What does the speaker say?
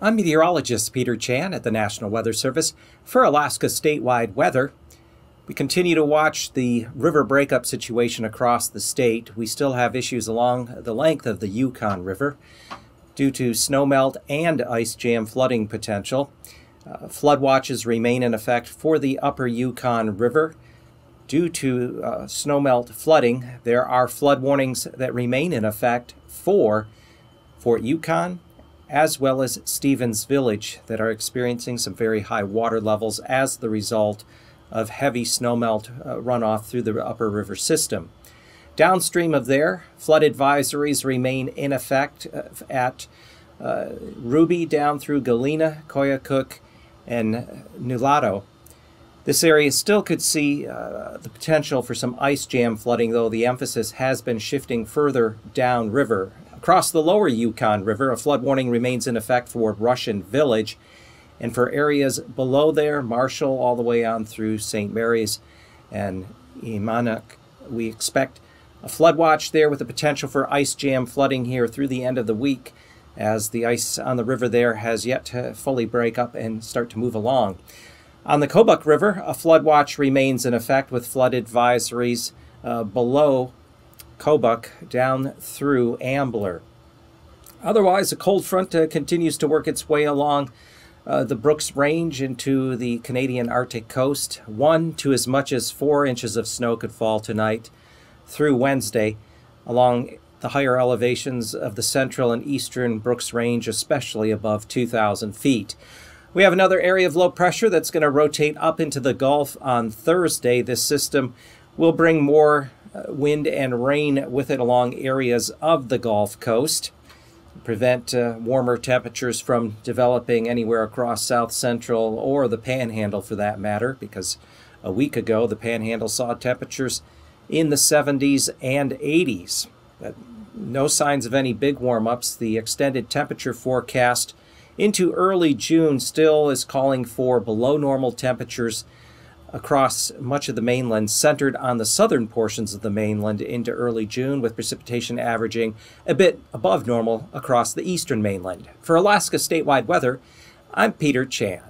I'm meteorologist Peter Chan at the National Weather Service for Alaska statewide weather. We continue to watch the river breakup situation across the state. We still have issues along the length of the Yukon River due to snowmelt and ice jam flooding potential. Flood watches remain in effect for the upper Yukon River. Due to snowmelt flooding, there are flood warnings that remain in effect for Fort Yukon, as well as Stevens Village, that are experiencing some very high water levels as the result of heavy snowmelt runoff through the upper river system. Downstream of there, flood advisories remain in effect at Ruby down through Galena, Koyukuk, and Nulato. This area still could see the potential for some ice jam flooding, though the emphasis has been shifting further downriver. Across the lower Yukon River, a flood warning remains in effect for Russian Village, and for areas below there, Marshall all the way on through St. Mary's and Imanuk. We expect a flood watch there with the potential for ice jam flooding here through the end of the week, as the ice on the river there has yet to fully break up and start to move along. On the Kobuk River, a flood watch remains in effect with flood advisories below Kobuk down through Ambler. Otherwise, a cold front continues to work its way along the Brooks Range into the Canadian Arctic coast. 1 to as much as 4 inches of snow could fall tonight through Wednesday along the higher elevations of the central and eastern Brooks Range, especially above 2,000 feet. We have another area of low pressure that's going to rotate up into the Gulf on Thursday. This system will bring more wind and rain with it along areas of the Gulf Coast, prevent warmer temperatures from developing anywhere across south central or the Panhandle for that matter, because a week ago the Panhandle saw temperatures in the 70s and 80s. No signs of any big warm-ups. The extended temperature forecast into early June still is calling for below normal temperatures across much of the mainland, centered on the southern portions of the mainland into early June, with precipitation averaging a bit above normal across the eastern mainland. For Alaska statewide weather, I'm Peter Chan.